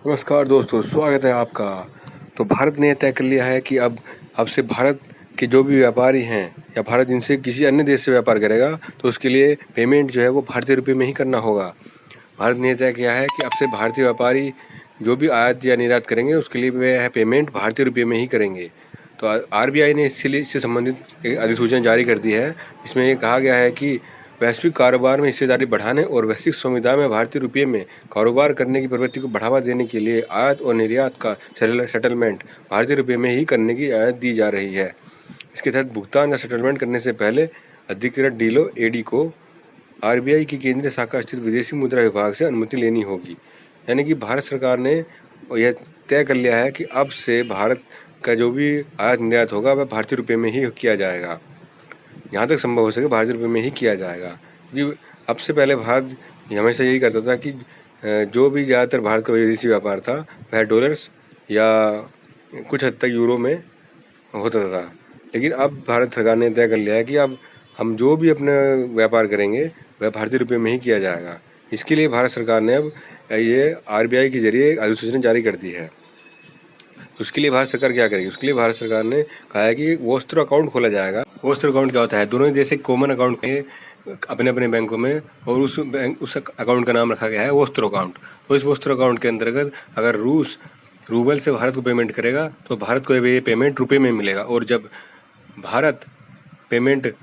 नमस्कार दोस्तों, स्वागत है आपका। तो भारत ने तय कर लिया है कि अब से भारत के जो भी व्यापारी हैं या भारत जिनसे किसी अन्य देश से व्यापार करेगा तो उसके लिए पेमेंट जो है वो भारतीय रुपये में ही करना होगा। भारत ने तय किया है कि अब से भारतीय व्यापारी जो भी आयात या निर्यात करेंगे उसके लिए वे है पेमेंट भारतीय रुपये में ही करेंगे। तो आरबीआई ने इससे संबंधित एक अधिसूचना जारी कर दी है। इसमें ये कहा गया है कि वैश्विक कारोबार में हिस्सेदारी बढ़ाने और वैश्विक समुदाय में भारतीय रुपये में कारोबार करने की प्रवृत्ति को बढ़ावा देने के लिए आयात और निर्यात का सेटलमेंट भारतीय रुपये में ही करने की आयत दी जा रही है। इसके तहत भुगतान या सेटलमेंट करने से पहले अधिकृत डीलो एडी को आरबीआई की केंद्रीय शाखा स्थित विदेशी मुद्रा विभाग से अनुमति लेनी होगी। यानी कि भारत सरकार ने यह तय कर लिया है कि अब से भारत का जो भी आयात निर्यात होगा वह भारतीय रुपये में ही किया जाएगा। जहाँ तक संभव हो सके भारतीय रुपये में ही किया जाएगा, क्योंकि अब से पहले भारत हमेशा यही करता था कि जो भी ज़्यादातर भारत का विदेशी व्यापार था वह डॉलर्स या कुछ हद तक यूरो में होता था। लेकिन अब भारत सरकार ने तय कर लिया है कि अब हम जो भी अपना व्यापार करेंगे वह भारतीय रुपये में ही किया जाएगा। इसके लिए भारत सरकार ने अब ये आरबीआई के जरिए अधिसूचना जारी कर दी है। उसके लिए भारत सरकार क्या करेगी? उसके लिए भारत सरकार ने कहा है कि वोस्त्र अकाउंट खोला जाएगा। वोस्त्र अकाउंट क्या होता है? दोनों ही देश एक कॉमन अकाउंट अपने अपने बैंकों में, और उस अकाउंट का नाम रखा गया है वोस्त्र अकाउंट। तो इस वोस्त्र अकाउंट के अंतर्गत अगर रूस रूबल से भारत को पेमेंट करेगा तो भारत को ये पेमेंट रुपये में मिलेगा, और जब भारत पेमेंट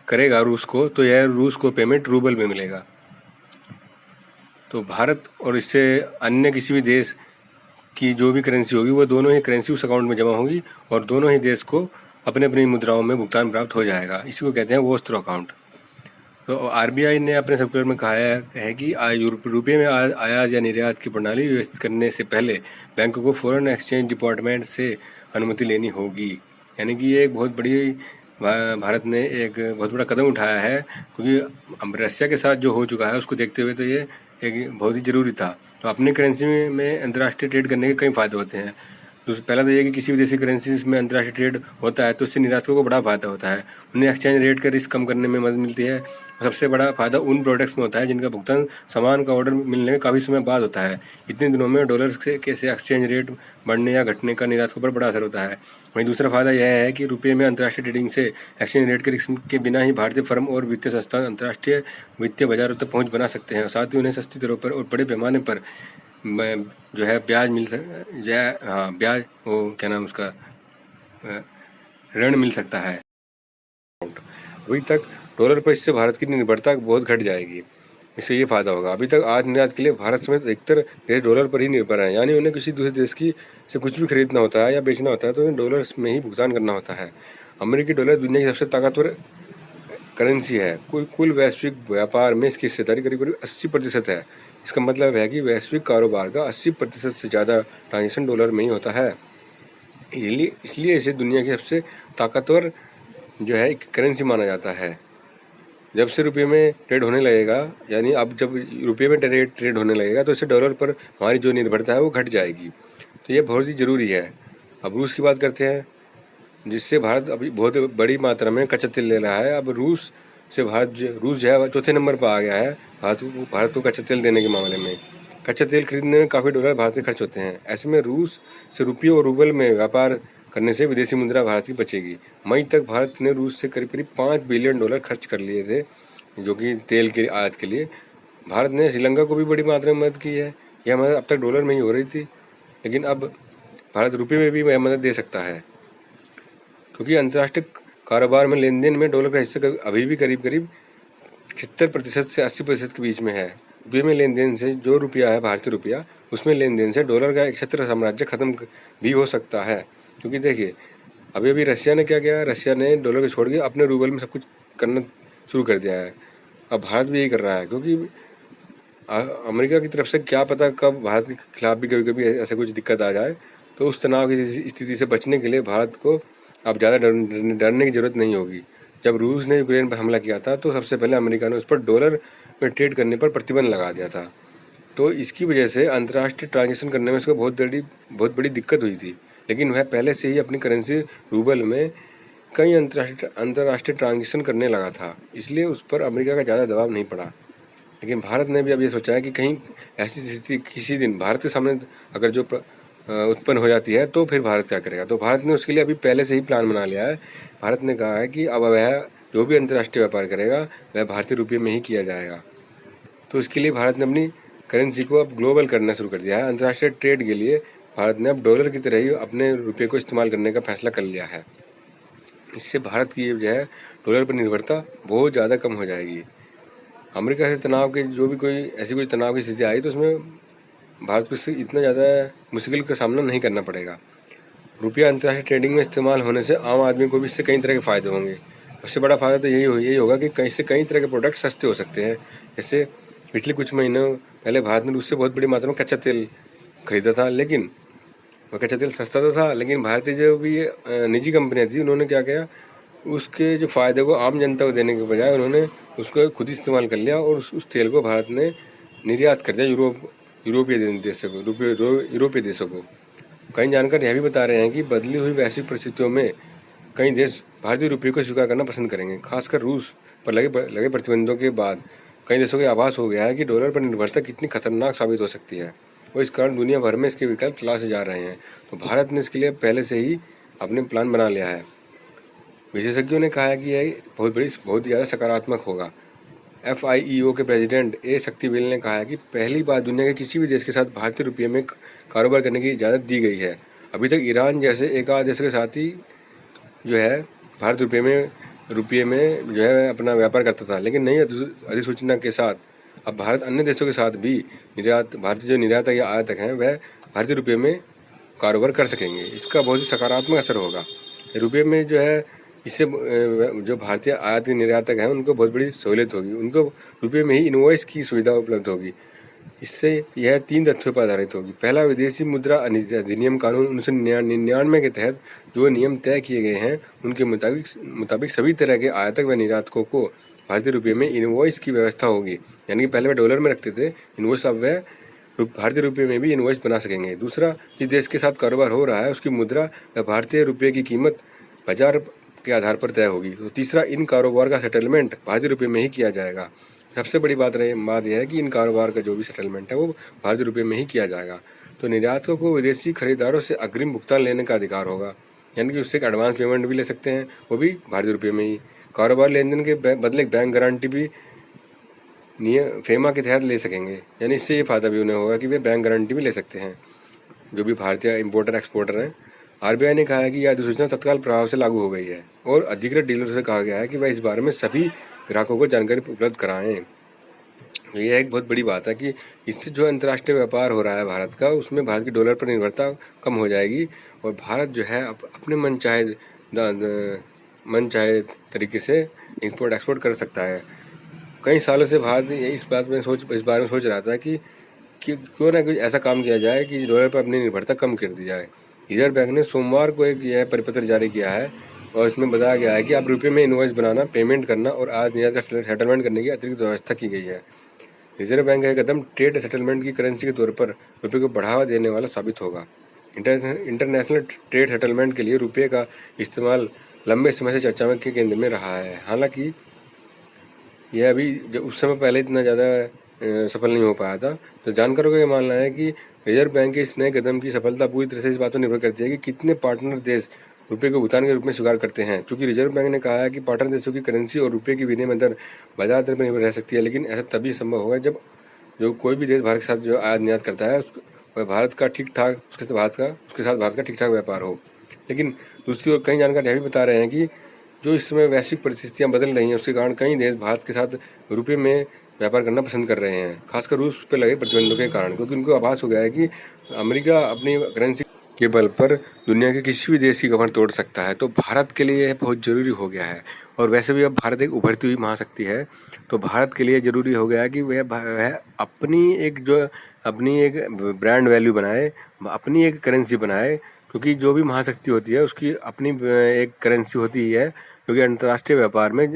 करेगा रूस को तो यह रूस को पेमेंट रूबल में मिलेगा। तो भारत और इससे अन्य किसी भी देश की जो भी करेंसी होगी वो दोनों ही करेंसी उस अकाउंट में जमा होगी और दोनों ही देश को अपने अपनी मुद्राओं में भुगतान प्राप्त हो जाएगा। इसी को कहते हैं वोस्त्र अकाउंट। तो आरबीआई ने अपने सर्कुलर में कहा है कि रुपये में आयात या निर्यात की प्रणाली व्यवस्थित करने से पहले बैंकों को फॉरेन एक्सचेंज डिपार्टमेंट से अनुमति लेनी होगी। यानी कि ये एक बहुत बड़ी भारत ने एक बहुत बड़ा कदम उठाया है, क्योंकि रशिया के साथ जो हो चुका है उसको देखते हुए तो ये एक बहुत ही ज़रूरी था। तो अपनी करेंसी में अंतर्राष्ट्रीय ट्रेड करने के कई फ़ायदे होते हैं। तो पहला तो ये कि किसी विदेशी करेंसी में अंतर्राष्ट्रीय ट्रेड होता है तो इससे निर्यातकों को बड़ा फायदा होता है। उन्हें एक्सचेंज रेट का रिस्क कम करने में मदद मिलती है। सबसे बड़ा फायदा उन प्रोडक्ट्स में होता है जिनका भुगतान सामान का ऑर्डर मिलने के काफ़ी समय बाद होता है। इतने दिनों में डॉलर से कैसे एक्सचेंज रेट बढ़ने या घटने का निर्यातकों पर बड़ा असर होता है। वहीं दूसरा फायदा यह है कि रुपये में अंतर्राष्ट्रीय ट्रेडिंग से एक्सचेंज रेट के रिस्क के बिना ही भारतीय फर्म और वित्तीय संस्थान अंतर्राष्ट्रीय वित्तीय बाजारों तक पहुँच बना सकते हैं। साथ ही उन्हें सस्ती दरों पर और बड़े पैमाने पर जो है ब्याज ब्याज वो क्या नाम उसका ऋण मिल सकता है। अभी तक डॉलर पर इससे भारत की निर्भरता बहुत घट जाएगी। इससे ये फायदा होगा। अभी तक आयात निर्यात के लिए भारत समेत अधिकतर देश डॉलर पर ही निर्भर हैं, यानी उन्हें किसी दूसरे देश की से कुछ भी खरीदना होता है या बेचना होता है तो उन्हें डॉलर्स में ही भुगतान करना होता है। अमेरिकी डॉलर दुनिया की सबसे ताकतवर करेंसी है। कुल वैश्विक व्यापार में इसकी हिस्सेदारी करीब करीब 80% है। इसका मतलब है कि वैश्विक कारोबार का 80% से ज़्यादा ट्रांजेक्शन डॉलर में ही होता है। इसलिए इसे दुनिया की सबसे ताकतवर जो है एक करेंसी माना जाता है। जब से रुपये में ट्रेड होने लगेगा, यानी अब जब रुपये में ट्रेड होने लगेगा तो इससे डॉलर पर हमारी जो निर्भरता है वो घट जाएगी। तो ये बहुत ही ज़रूरी है। अब रूस की बात करते हैं, जिससे भारत अभी बहुत बड़ी मात्रा में कच्चा तेल ले रहा है। अब रूस जो है चौथे नंबर पर आ गया है भारत को कच्चा तेल देने के मामले में। कच्चा तेल खरीदने में काफ़ी डॉलर भारत के खर्च होते हैं। ऐसे में रूस से रुपये और रूबल में व्यापार करने से विदेशी मुद्रा भारत की बचेगी। मई तक भारत ने रूस से करीब करीब $5 बिलियन खर्च कर लिए थे, जो कि तेल के आयात के लिए। भारत ने श्रीलंका को भी बड़ी मात्रा में मदद की है। यह मदद अब तक डॉलर में ही हो रही थी, लेकिन अब भारत रुपये में भी मदद दे सकता है, क्योंकि अंतर्राष्ट्रीय कारोबार में लेन देन में डॉलर का हिस्सा अभी भी करीब करीब 76% से 80% के बीच में है। रुपये में लेन देन से जो रुपया है भारतीय रुपया, उसमें लेन देन से डॉलर का एक छत्र साम्राज्य खत्म भी हो सकता है। क्योंकि देखिए अभी रशिया ने क्या किया, रशिया ने डॉलर को छोड़ के अपने रूबल में सब कुछ करना शुरू कर दिया है। अब भारत भी यही कर रहा है, क्योंकि अमेरिका की तरफ से क्या पता कब भारत के खिलाफ भी कभी कभी ऐसे कुछ दिक्कत आ जाए। तो उस तनाव की स्थिति से बचने के लिए भारत को अब ज़्यादा डरने की ज़रूरत नहीं होगी। जब रूस ने यूक्रेन पर हमला किया था तो सबसे पहले अमेरिका ने उस पर डॉलर में ट्रेड करने पर प्रतिबंध लगा दिया था। तो इसकी वजह से अंतर्राष्ट्रीय ट्रांजेक्शन करने में उसको बहुत बड़ी दिक्कत हुई थी। लेकिन वह पहले से ही अपनी करेंसी रूबल में कई अंतर्राष्ट्रीय ट्रांजेक्शन करने लगा था, इसलिए उस पर अमेरिका का ज़्यादा दबाव नहीं पड़ा। लेकिन भारत ने भी अब ये सोचा है कि कहीं ऐसी स्थिति किसी दिन भारत के सामने अगर जो उत्पन्न हो जाती है तो फिर भारत क्या करेगा। तो भारत ने उसके लिए अभी पहले से ही प्लान बना लिया है। भारत ने कहा है कि अब वह जो भी अंतर्राष्ट्रीय व्यापार करेगा वह भारतीय रुपये में ही किया जाएगा। तो इसके लिए भारत ने अपनी करेंसी को अब ग्लोबल करना शुरू कर दिया है। अंतर्राष्ट्रीय ट्रेड के लिए भारत ने अब डॉलर की तरह ही अपने रुपये को इस्तेमाल करने का फैसला कर लिया है। इससे भारत की जो है डॉलर पर निर्भरता बहुत ज़्यादा कम हो जाएगी। अमेरिका से तनाव के जो भी कोई ऐसी कोई तनाव की स्थिति आई तो उसमें भारत को इससे इतना ज़्यादा मुश्किल का सामना नहीं करना पड़ेगा। रुपया अंतर्राष्ट्रीय ट्रेडिंग में इस्तेमाल होने से आम आदमी को भी इससे कई तरह के फ़ायदे होंगे। सबसे बड़ा फ़ायदा तो यही होगा कि कई तरह के प्रोडक्ट सस्ते हो सकते हैं। जैसे पिछले कुछ महीनों पहले भारत ने उससे बहुत बड़ी मात्रा में कच्चा तेल खरीदा था, लेकिन वह कच्चा तेल सस्ता तो था, लेकिन भारतीय जो भी निजी कंपनियाँ थी उन्होंने क्या किया, उसके जो फ़ायदे को आम जनता को देने के बजाय उन्होंने उसको खुद ही इस्तेमाल कर लिया और उस तेल को भारत ने निर्यात कर दिया यूरोपीय देशों को। कई जानकार यह भी बता रहे हैं कि बदली हुई वैश्विक परिस्थितियों में कई देश भारतीय रुपये को स्वीकार करना पसंद करेंगे। खासकर रूस पर लगे प्रतिबंधों के बाद कई देशों को आभास हो गया है कि डॉलर पर निर्भरता कितनी खतरनाक साबित हो सकती है और इस कारण दुनिया भर में इसके विकल्प तलाशे जा रहे हैं। तो भारत ने इसके लिए पहले से ही अपने प्लान बना लिया है। विशेषज्ञों ने कहा है कि यह बहुत ज़्यादा सकारात्मक होगा। FIEO के प्रेसिडेंट ए शक्तिवेल ने कहा है कि पहली बार दुनिया के किसी भी देश के साथ भारतीय रुपये में कारोबार करने की इजाज़त दी गई है। अभी तक ईरान जैसे एक आध देशों के साथ ही जो है भारत रुपये में जो है अपना व्यापार करता था, लेकिन नई अधिसूचना के साथ अब भारत अन्य देशों के साथ भी भारतीय जो निर्यातक या आयातक हैं वह भारतीय रुपये में कारोबार कर सकेंगे। इसका बहुत ही सकारात्मक असर होगा रुपये में जो है। इससे जो भारतीय आयात निर्यातक हैं उनको बहुत बड़ी सहूलियत होगी, उनको रुपये में ही इनवॉइस की सुविधा उपलब्ध होगी। इससे यह 3 तथ्यों पर आधारित होगी। पहला, विदेशी मुद्रा अधिनियम कानून 1999 के तहत जो नियम तय किए गए हैं उनके मुताबिक सभी तरह के आयातक व निर्यातकों को भारतीय रुपये में इनवॉइस की व्यवस्था होगी। यानी कि पहले वह डॉलर में रखते थे इनवॉइस, अब वह भारतीय रुपये में भी इनवॉइस बना सकेंगे। दूसरा, जिस देश के साथ कारोबार हो रहा है उसकी मुद्रा व भारतीय रुपये की कीमत बाजार के आधार पर तय होगी। तो तीसरा, इन कारोबार का सेटलमेंट भारतीय रुपये में ही किया जाएगा। सबसे बड़ी बात यह है कि इन कारोबार का जो भी सेटलमेंट है वो भारतीय रुपये में ही किया जाएगा। तो निर्यातकों को विदेशी खरीदारों से अग्रिम भुगतान लेने का अधिकार होगा, यानी कि उससे एक एडवांस पेमेंट भी ले सकते हैं, वो भी भारतीय रुपये में ही। कारोबार लेनदेन के बदले बैंक गारंटी भी फेमा के तहत ले सकेंगे, यानी इससे ये फ़ायदा भी उन्हें होगा कि वे बैंक गारंटी भी ले सकते हैं जो भी भारतीय इम्पोर्टर एक्सपोर्टर हैं। RBI ने कहा है कि यह अधिसूचना तत्काल प्रभाव से लागू हो गई है और अधिकृत डीलर से कहा गया है कि वह इस बारे में सभी ग्राहकों को जानकारी उपलब्ध कराएं। यह एक बहुत बड़ी बात है कि इससे जो अंतर्राष्ट्रीय व्यापार हो रहा है भारत का, उसमें भारत की डॉलर पर निर्भरता कम हो जाएगी और भारत जो है अपने मन चाहे तरीके से इंपोर्ट एक्सपोर्ट कर सकता है। कई सालों से भारत इस बारे में सोच रहा था कि क्यों ना कुछ ऐसा काम किया जाए कि डॉलर पर अपनी निर्भरता कम कर दी जाए। रिजर्व बैंक ने सोमवार को एक यह परिपत्र जारी किया है और इसमें बताया गया है कि अब रुपये में इनवॉइस बनाना, पेमेंट करना और आयात निर्यात का सेटलमेंट करने की अतिरिक्त व्यवस्था की गई है। रिजर्व बैंक का कदम ट्रेड सेटलमेंट की करेंसी के तौर पर रुपये को बढ़ावा देने वाला साबित होगा। इंटरनेशनल ट्रेड सेटलमेंट के लिए रुपये का इस्तेमाल लंबे समय से चर्चा के केंद्र में रहा है। हालांकि यह अभी उस समय पहले इतना ज़्यादा सफल नहीं हो पाया था। तो जानकारों का यह मानना है कि रिजर्व बैंक के इस नए कदम की सफलता पूरी तरह से इस बात पर निर्भर करती है कि कितने पार्टनर देश रुपये को भुगतान के रूप में स्वीकार करते हैं। चूँकि रिजर्व बैंक ने कहा है कि पार्टनर देशों की करेंसी और रुपये की विनिमय दर बाजार दर पर निर्भर रह सकती है, लेकिन ऐसा तभी संभव होगा जब जो कोई भी देश भारत के साथ जो आयात निर्यात करता है वह भारत का ठीक ठाक उसके साथ भारत का ठीक ठाक व्यापार हो। लेकिन दूसरी ओर कई जानकार यह भी बता रहे हैं कि जो इस समय वैश्विक परिस्थितियाँ बदल रही हैं उसके कारण कई देश भारत के साथ रुपये में व्यापार करना पसंद कर रहे हैं, खासकर रूस पर लगे प्रतिबंधों के कारण, क्योंकि उनको आभास हो गया है कि अमेरिका अपनी करेंसी के बल पर दुनिया के किसी भी देश की कमर तोड़ सकता है। तो भारत के लिए यह बहुत ज़रूरी हो गया है। और वैसे भी अब भारत एक उभरती हुई महाशक्ति है, तो भारत के लिए ज़रूरी हो गया है कि वह अपनी एक ब्रांड वैल्यू बनाए, अपनी एक करेंसी बनाए, क्योंकि जो भी महाशक्ति होती है उसकी अपनी एक करेंसी होती ही है, क्योंकि अंतर्राष्ट्रीय व्यापार में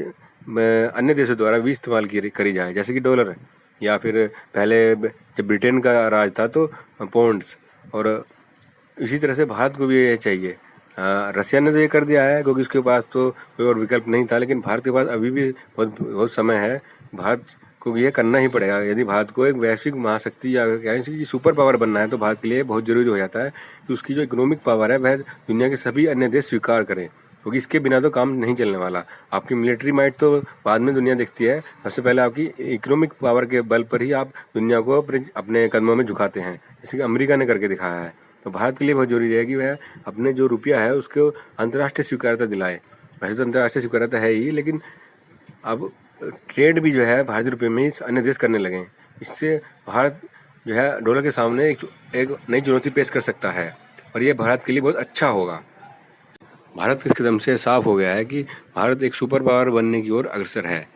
अन्य देशों द्वारा भी इस्तेमाल करी जाए, जैसे कि डॉलर या फिर पहले जब ब्रिटेन का राज था तो पौंड्स। और इसी तरह से भारत को भी ये चाहिए। रसिया ने तो ये कर दिया है क्योंकि उसके पास तो कोई और विकल्प नहीं था, लेकिन भारत के पास अभी भी बहुत समय है भारत को ये करना ही पड़ेगा। यदि भारत को एक वैश्विक महाशक्ति या कि सुपर पावर बनना है तो भारत के लिए बहुत ज़रूरी हो जाता है कि उसकी जो इकोनॉमिक पावर है वह दुनिया के सभी अन्य देश स्वीकार करें, क्योंकि इसके बिना तो काम नहीं चलने वाला। आपकी मिलिट्री माइट तो बाद में दुनिया देखती है, सबसे पहले आपकी इकोनॉमिक पावर के बल पर ही आप दुनिया को अपने कदमों में झुकाते हैं, जैसे कि अमेरिका ने करके दिखाया है। तो भारत के लिए बहुत जरूरी है कि वह अपने जो रुपया है उसको अंतर्राष्ट्रीय स्वीकार्यता दिलाए। वैसे तो अंतर्राष्ट्रीय स्वीकार्यता है ही, लेकिन अब ट्रेड भी जो है भारतीय रुपये में ही अन्य देश करने लगे। इससे भारत जो है डॉलर के सामने एक नई चुनौती पेश कर सकता है और ये भारत के लिए बहुत अच्छा होगा। भारत के इस कदम से साफ हो गया है कि भारत एक सुपर पावर बनने की ओर अग्रसर है।